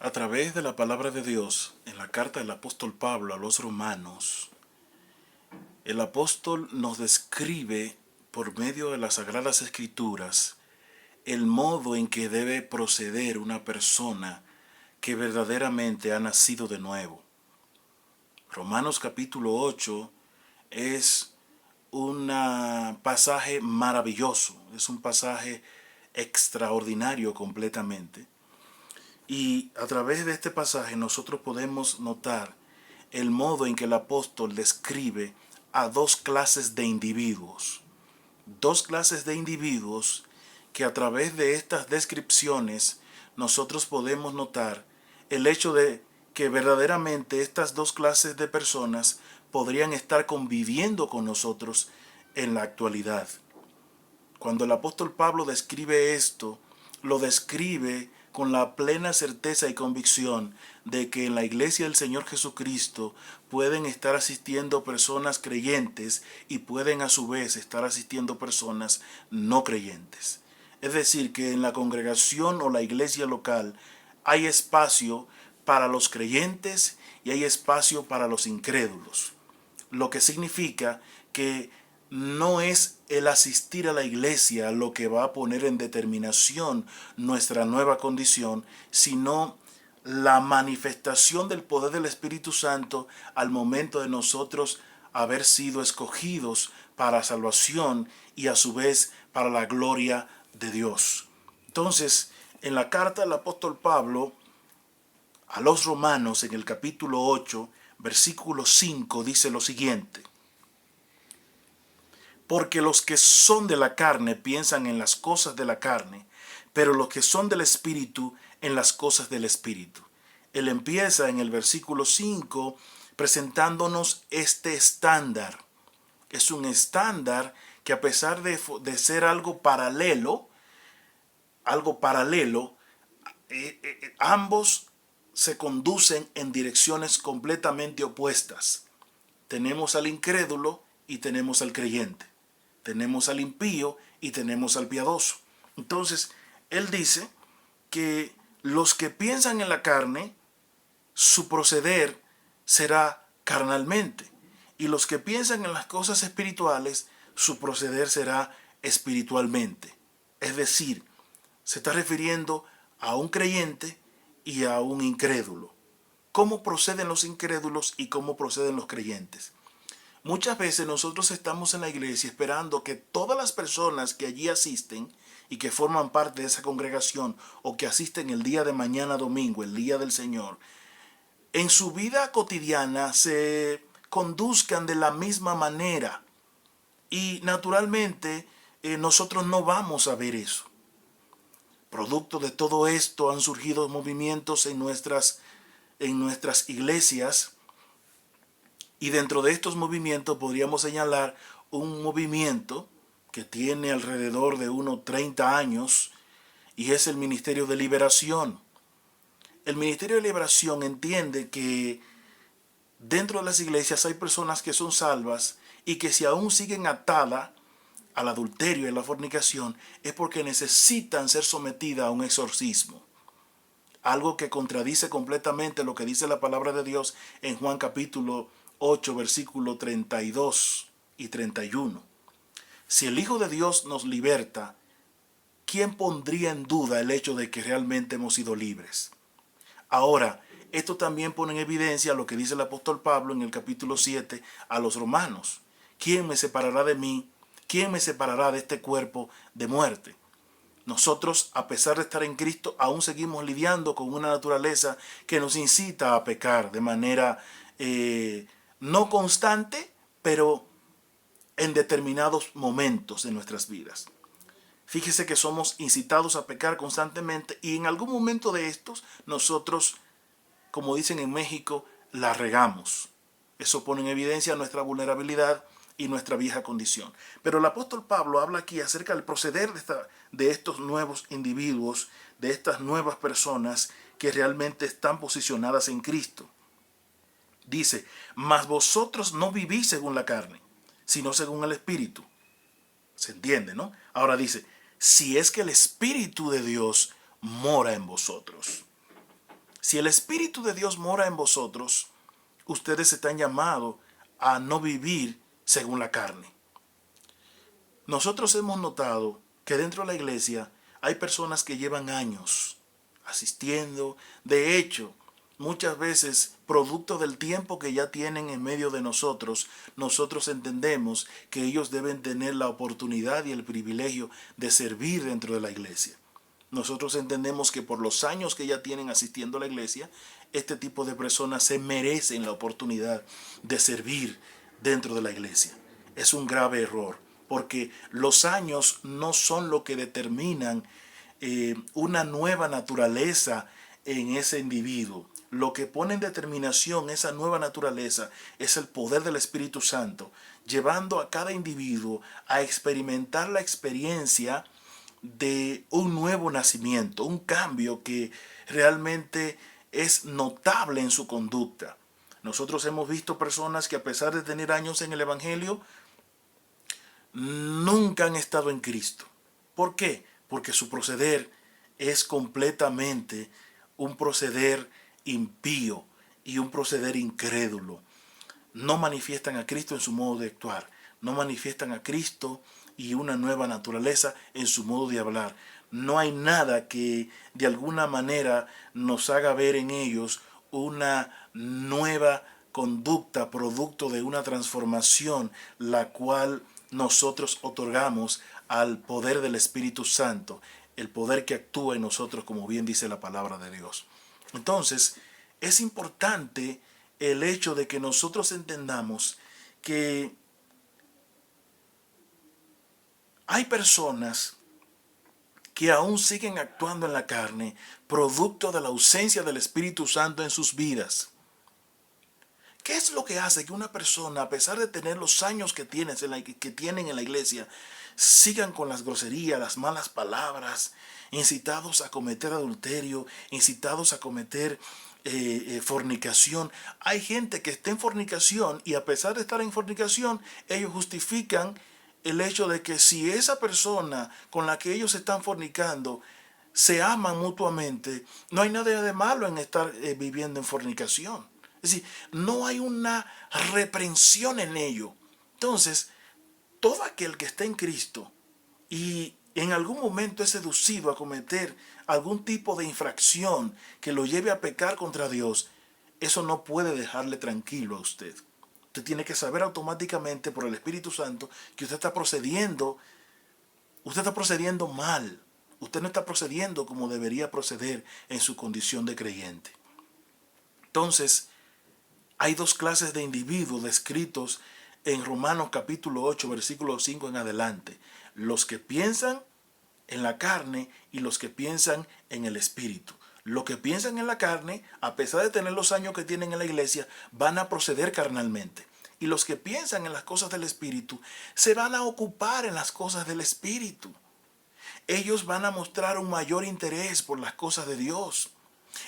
A través de la palabra de Dios, en la carta del apóstol Pablo a los romanos, el apóstol nos describe por medio de las sagradas escrituras el modo en que debe proceder una persona que verdaderamente ha nacido de nuevo. Romanos capítulo 8 es un pasaje maravilloso, es un pasaje extraordinario completamente. Y a través de este pasaje nosotros podemos notar el modo en que el apóstol describe a dos clases de individuos. Dos clases de individuos que a través de estas descripciones nosotros podemos notar el hecho de que verdaderamente estas dos clases de personas podrían estar conviviendo con nosotros en la actualidad. Cuando el apóstol Pablo describe esto, lo describe con la plena certeza y convicción de que en la iglesia del Señor Jesucristo pueden estar asistiendo personas creyentes y pueden a su vez estar asistiendo personas no creyentes. Es decir, que en la congregación o la iglesia local hay espacio para los creyentes y hay espacio para los incrédulos. Lo que significa que no es el asistir a la iglesia lo que va a poner en determinación nuestra nueva condición, sino la manifestación del poder del Espíritu Santo al momento de nosotros haber sido escogidos para salvación y a su vez para la gloria de Dios. Entonces, en la carta del apóstol Pablo a los romanos, en el capítulo 8, versículo 5, dice lo siguiente: porque los que son de la carne piensan en las cosas de la carne, pero los que son del Espíritu en las cosas del Espíritu. Él empieza en el versículo 5 presentándonos este estándar. Es un estándar que, a pesar de ser algo paralelo, ambos se conducen en direcciones completamente opuestas. Tenemos al incrédulo y tenemos al creyente. Tenemos al impío y tenemos al piadoso. Entonces, él dice que los que piensan en la carne, su proceder será carnalmente. Y los que piensan en las cosas espirituales, su proceder será espiritualmente. Es decir, se está refiriendo a un creyente y a un incrédulo. ¿Cómo proceden los incrédulos y cómo proceden los creyentes? Muchas veces nosotros estamos en la iglesia esperando que todas las personas que allí asisten y que forman parte de esa congregación o que asisten el día de mañana domingo, el día del Señor, en su vida cotidiana se conduzcan de la misma manera. Y naturalmente nosotros no vamos a ver eso. Producto de todo esto han surgido movimientos en nuestras iglesias. Y dentro de estos movimientos podríamos señalar un movimiento que tiene alrededor de unos 30 años y es el Ministerio de Liberación. El Ministerio de Liberación entiende que dentro de las iglesias hay personas que son salvas y que si aún siguen atadas al adulterio y a la fornicación es porque necesitan ser sometidas a un exorcismo. Algo que contradice completamente lo que dice la palabra de Dios en Juan capítulo 8, versículos 32 y 31. Si el Hijo de Dios nos liberta, ¿quién pondría en duda el hecho de que realmente hemos sido libres? Ahora, esto también pone en evidencia lo que dice el apóstol Pablo en el capítulo 7 a los romanos. ¿Quién me separará de mí? ¿Quién me separará de este cuerpo de muerte? Nosotros, a pesar de estar en Cristo, aún seguimos lidiando con una naturaleza que nos incita a pecar de manera no constante, pero en determinados momentos de nuestras vidas. Fíjese que somos incitados a pecar constantemente y en algún momento de estos nosotros, como dicen en México, la regamos. Eso pone en evidencia nuestra vulnerabilidad y nuestra vieja condición. Pero el apóstol Pablo habla aquí acerca del proceder de estos nuevos individuos, de estas nuevas personas que realmente están posicionadas en Cristo. Dice, mas vosotros no vivís según la carne, sino según el Espíritu. ¿Se entiende, no? Ahora dice, si es que el Espíritu de Dios mora en vosotros. Si el Espíritu de Dios mora en vosotros, ustedes están llamados a no vivir según la carne. Nosotros hemos notado que dentro de la iglesia hay personas que llevan años asistiendo. De hecho, muchas veces, producto del tiempo que ya tienen en medio de nosotros, nosotros entendemos que ellos deben tener la oportunidad y el privilegio de servir dentro de la iglesia. Nosotros entendemos que por los años que ya tienen asistiendo a la iglesia, este tipo de personas se merecen la oportunidad de servir dentro de la iglesia. Es un grave error, porque los años no son lo que determinan una nueva naturaleza en ese individuo. Lo que pone en determinación esa nueva naturaleza es el poder del Espíritu Santo, llevando a cada individuo a experimentar la experiencia de un nuevo nacimiento, un cambio que realmente es notable en su conducta. Nosotros hemos visto personas que, a pesar de tener años en el Evangelio, nunca han estado en Cristo. ¿Por qué? Porque su proceder es completamente un proceder impío y un proceder incrédulo. No manifiestan a Cristo en su modo de actuar, no manifiestan a Cristo y una nueva naturaleza en su modo de hablar. No hay nada que de alguna manera nos haga ver en ellos una nueva conducta producto de una transformación, la cual nosotros otorgamos al poder del Espíritu Santo, el poder que actúa en nosotros, como bien dice la palabra de Dios. Entonces, es importante el hecho de que nosotros entendamos que hay personas que aún siguen actuando en la carne, producto de la ausencia del Espíritu Santo en sus vidas. ¿Qué es lo que hace que una persona, a pesar de tener los años que tienen en la iglesia, sigan con las groserías, las malas palabras, incitados a cometer adulterio, incitados a cometer fornicación? Hay gente que está en fornicación y, a pesar de estar en fornicación, ellos justifican el hecho de que si esa persona con la que ellos están fornicando se aman mutuamente, no hay nada de malo en estar viviendo en fornicación. Es decir, no hay una reprensión en ello. Entonces, todo aquel que está en Cristo y en algún momento es seducido a cometer algún tipo de infracción que lo lleve a pecar contra Dios, eso no puede dejarle tranquilo a usted. Usted tiene que saber automáticamente por el Espíritu Santo que usted está procediendo mal. Usted no está procediendo como debería proceder en su condición de creyente. Entonces, hay dos clases de individuos descritos en Romanos capítulo 8, versículo 5 en adelante. Los que piensan en la carne y los que piensan en el Espíritu. Los que piensan en la carne, a pesar de tener los años que tienen en la iglesia, van a proceder carnalmente. Y los que piensan en las cosas del Espíritu, se van a ocupar en las cosas del Espíritu. Ellos van a mostrar un mayor interés por las cosas de Dios.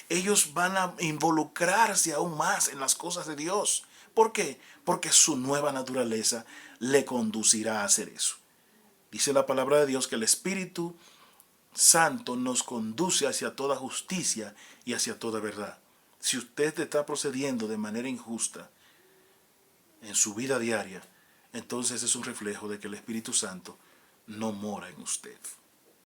Ellos van a involucrarse aún más en las cosas de Dios. ¿Por qué? Porque su nueva naturaleza le conducirá a hacer eso. Dice la palabra de Dios que el Espíritu Santo nos conduce hacia toda justicia y hacia toda verdad. Si usted está procediendo de manera injusta en su vida diaria, entonces es un reflejo de que el Espíritu Santo no mora en usted.